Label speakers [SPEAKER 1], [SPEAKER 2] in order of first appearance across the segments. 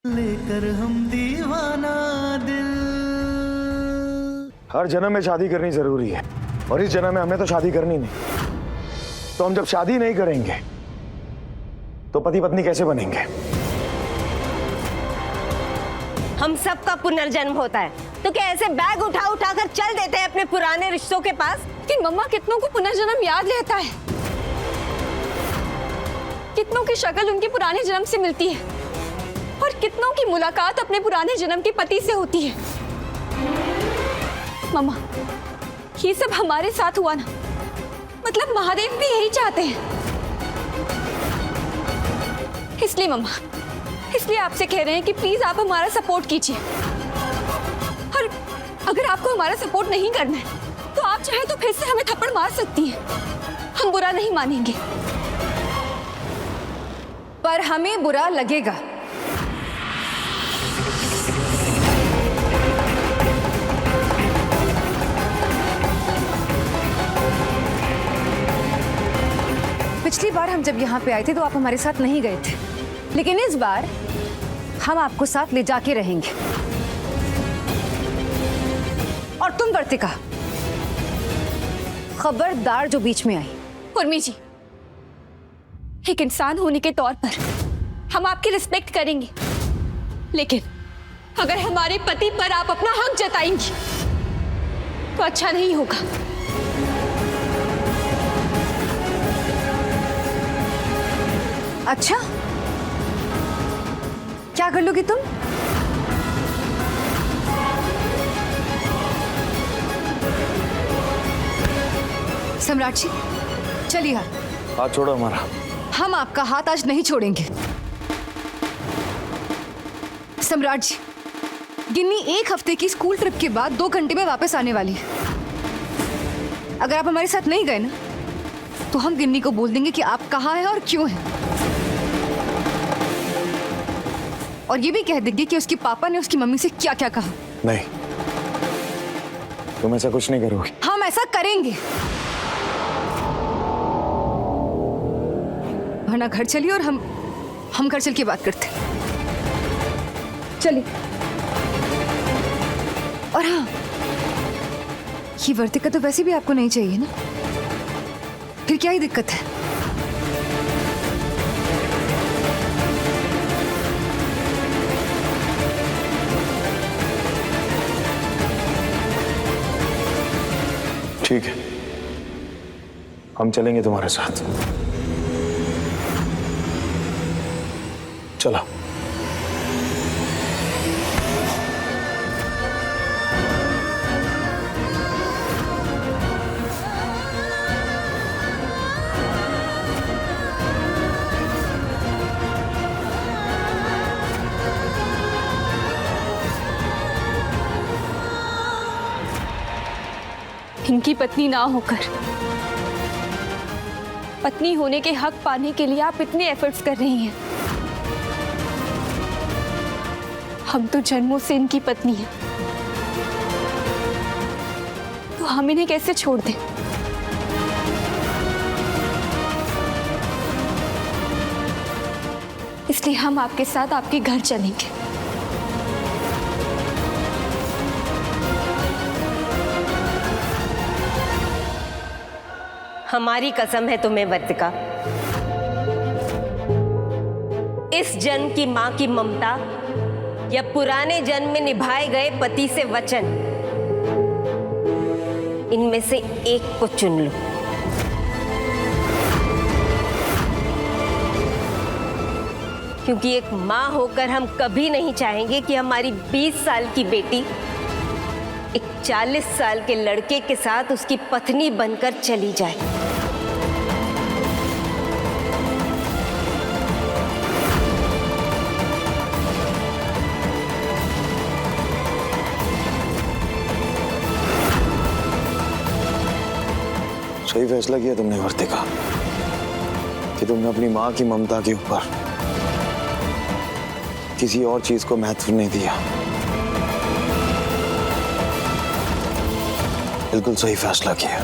[SPEAKER 1] लेकर हम दीवाना दिल।
[SPEAKER 2] हर जन्म में शादी करनी जरूरी है और इस जन्म में हमने तो शादी करनी नहीं। तो हम जब शादी नहीं करेंगे तो पति पत्नी कैसे बनेंगे?
[SPEAKER 3] हम सबका पुनर्जन्म होता है, तो क्या ऐसे बैग उठा उठा कर चल देते हैं अपने पुराने रिश्तों के पास?
[SPEAKER 4] कि मम्मा कितनों को पुनर्जन्म याद रहता है, कितनों की शक्ल उनके पुराने जन्म से मिलती है और कितनों की मुलाकात अपने पुराने जन्म के पति से होती है। मम्मा, ये सब हमारे साथ हुआ ना, मतलब महादेव भी यही चाहते हैं। इसलिए मम्मा, इसलिए आपसे कह रहे हैं कि प्लीज आप हमारा सपोर्ट कीजिए। और अगर आपको हमारा सपोर्ट नहीं करना है तो आप चाहे तो फिर से हमें थप्पड़ मार सकती हैं, हम बुरा नहीं मानेंगे।
[SPEAKER 5] पर हमें बुरा लगेगा। पिछली बार हम जब यहाँ पे आए थे तो आप हमारे साथ नहीं गए थे, लेकिन इस बार हम आपको साथ ले जाके रहेंगे। और तुम वर्तिका, खबरदार जो बीच में आई।
[SPEAKER 4] उर्मी जी, एक इंसान होने के तौर पर हम आपकी रिस्पेक्ट करेंगे, लेकिन अगर हमारे पति पर आप अपना हक जताएंगी तो अच्छा नहीं होगा।
[SPEAKER 5] अच्छा, क्या कर लोगी तुम? सम्राट जी, चलिए।
[SPEAKER 2] हाथ छोड़ो हमारा।
[SPEAKER 5] हम आपका हाथ आज नहीं छोड़ेंगे। सम्राट जी, गिन्नी 1 हफ्ते की स्कूल ट्रिप के बाद 2 घंटे में वापस आने वाली है। अगर आप हमारे साथ नहीं गए ना तो हम गिन्नी को बोल देंगे कि आप कहाँ हैं और क्यों हैं, और ये भी कह देंगे कि उसके पापा ने उसकी मम्मी से क्या क्या कहा।
[SPEAKER 2] नहीं, तुम ऐसा कुछ नहीं करोगे।
[SPEAKER 5] हम ऐसा करेंगे, वरना घर चलिए और हम घर चल के बात करते हैं। चलिए। और हाँ, ये वर्तिका तो वैसे भी आपको नहीं चाहिए ना, फिर क्या ही दिक्कत है?
[SPEAKER 2] ठीक है, हम चलेंगे तुम्हारे साथ। चलो।
[SPEAKER 4] इनकी पत्नी ना होकर पत्नी होने के हक पाने के लिए आप इतने एफर्ट्स कर रही हैं। हम तो जन्मों से इनकी पत्नी हैं, तो हम इन्हें कैसे छोड़ दें? इसलिए हम आपके साथ आपके घर चलेंगे।
[SPEAKER 3] हमारी कसम है तुम्हें वर्तिका, इस जन्म की मां की ममता या पुराने जन्म में निभाए गए पति से वचन, इनमें से एक को चुन लो। क्योंकि एक मां होकर हम कभी नहीं चाहेंगे कि हमारी 20 साल की बेटी एक 40 साल के लड़के के साथ उसकी पत्नी बनकर चली जाए।
[SPEAKER 2] सही फैसला किया तुमने वर्तिका कि तुमने अपनी मां की ममता के ऊपर किसी और चीज को महत्व नहीं दिया। बिल्कुल सही फैसला किया।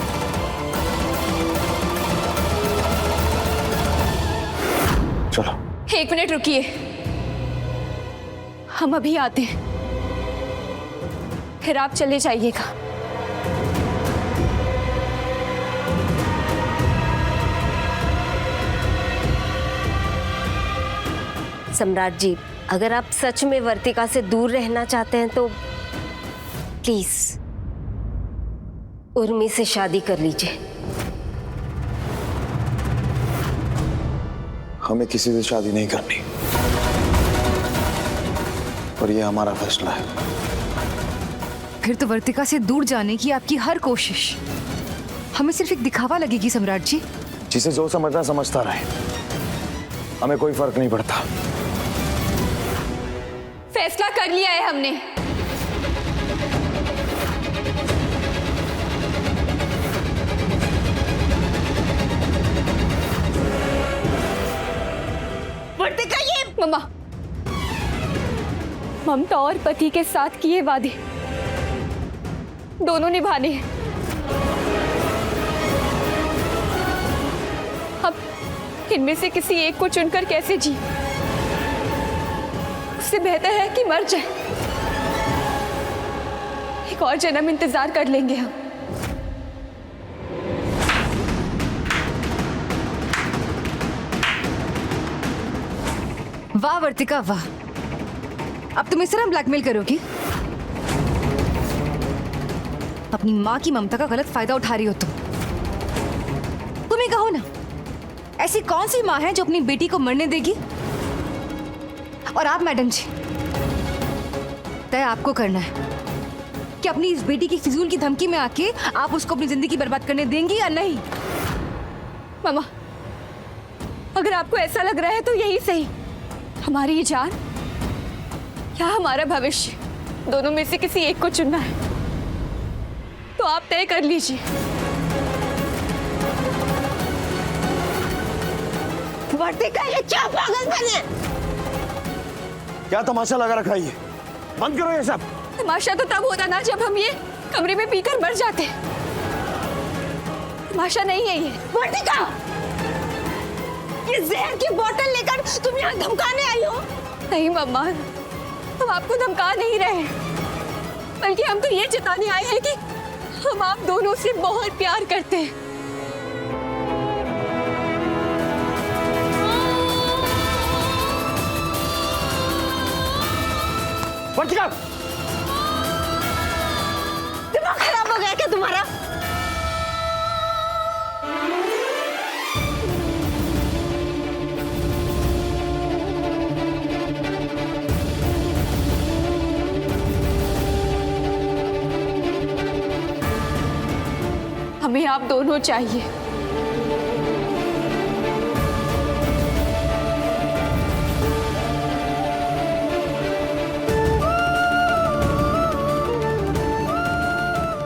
[SPEAKER 2] चलो।
[SPEAKER 4] 1 मिनट रुकिए। हम अभी आते हैं, फिर आप चले जाइएगा।
[SPEAKER 3] सम्राट जी, अगर आप सच में वर्तिका से दूर रहना चाहते हैं तो प्लीज उर्मी से शादी कर लीजिए।
[SPEAKER 2] हमें किसी से शादी नहीं करनी, और ये हमारा फैसला है।
[SPEAKER 5] फिर तो वर्तिका से दूर जाने की आपकी हर कोशिश हमें सिर्फ एक दिखावा लगेगी सम्राट जी।
[SPEAKER 2] जिसे जो समझना समझता रहे, हमें कोई फर्क नहीं पड़ता।
[SPEAKER 4] फैसला कर लिया है हमने।
[SPEAKER 3] वर्तिका, ये
[SPEAKER 4] मम्मा, ममता और पति के साथ किए वादे दोनों निभाने हैं। अब इनमें से किसी एक को चुनकर कैसे जी? उससे बेहतर है कि मर जाए। एक और जन्म इंतजार कर लेंगे हम।
[SPEAKER 5] वाह वर्तिका वाह, अब तुम इस तरह ब्लैकमेल करोगी? अपनी माँ की ममता का गलत फायदा उठा रही हो तुम ही कहो ना, ऐसी कौन सी माँ है जो अपनी बेटी को मरने देगी? और आप मैडम जी, तय आपको करना है कि अपनी इस बेटी की फिजूल की धमकी में आके आप उसको अपनी जिंदगी बर्बाद करने देंगी या नहीं?
[SPEAKER 4] मामा, अगर आपको ऐसा लग रहा है तो यही सही। हमारी ये जान या हमारा भविष्य, दोनों में से किसी एक को चुनना है, तो आप तय कर लीजिए।
[SPEAKER 3] वर्तिका, ये क्या पागलपन है?
[SPEAKER 2] क्या तमाशा लगा रखा है ये? बंद करो ये सब।
[SPEAKER 4] तमाशा तो तब होता ना जब हम ये कमरे में पीकर मर जाते। तमाशा नहीं है ये।
[SPEAKER 3] वर्तिका, ये जहर की बोतल लेकर तुम यहाँ धमकाने आई हो?
[SPEAKER 4] नहीं मम्मा, हम आपको धमका नहीं रहे, बल्कि हम तो ये जताने आए हैं कि हम आप दोनों से बहुत प्यार करते हैं।
[SPEAKER 2] वर्तिका,
[SPEAKER 3] दिमाग खराब हो गया क्या तुम्हारा?
[SPEAKER 4] हमें आप दोनों चाहिए।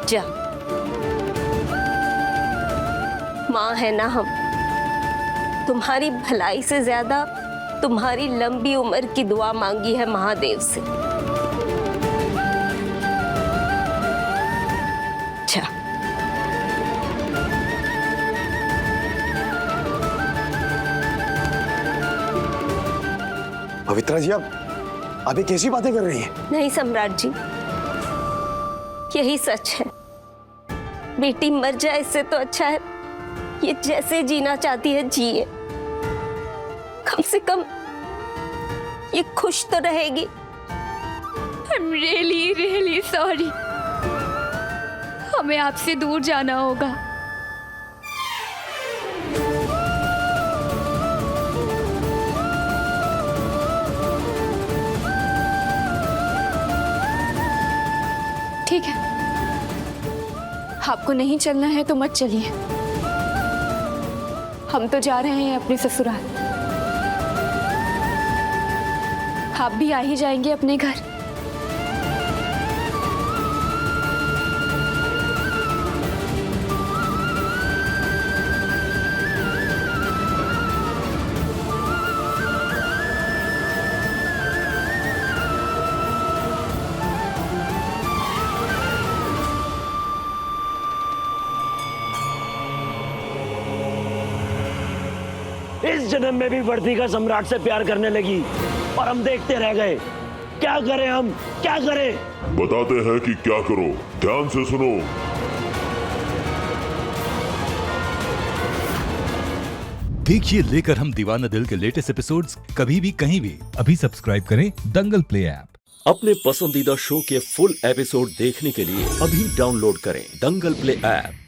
[SPEAKER 3] जा, माँ है ना हम, तुम्हारी भलाई से ज्यादा तुम्हारी लंबी उम्र की दुआ मांगी है महादेव से। जा।
[SPEAKER 2] पवित्रा जी, आप अभी कैसी बातें कर रही हैं?
[SPEAKER 3] नहीं सम्राट जी, यही सच है। बेटी मर जाए इससे तो अच्छा है ये जैसे जीना चाहती है जिए। कम से कम ये खुश तो रहेगी।
[SPEAKER 4] I'm really, really sorry। हमें आपसे दूर जाना होगा। ठीक है, आपको नहीं चलना है तो मत चलिए। हम तो जा रहे हैं अपने ससुराल। आप भी आ ही जाएंगे अपने घर।
[SPEAKER 6] इस जन्म में भी वर्तिका सम्राट से प्यार करने लगी और हम देखते रह गए। क्या करें हम, क्या करें?
[SPEAKER 7] बताते हैं कि क्या करो, ध्यान से सुनो।
[SPEAKER 8] देखिए लेकर हम दीवाना दिल के लेटेस्ट एपिसोड्स कभी भी कहीं भी। अभी सब्सक्राइब करें दंगल प्ले ऐप।
[SPEAKER 6] अपने पसंदीदा शो के फुल एपिसोड देखने के लिए अभी डाउनलोड करें दंगल प्ले ऐप।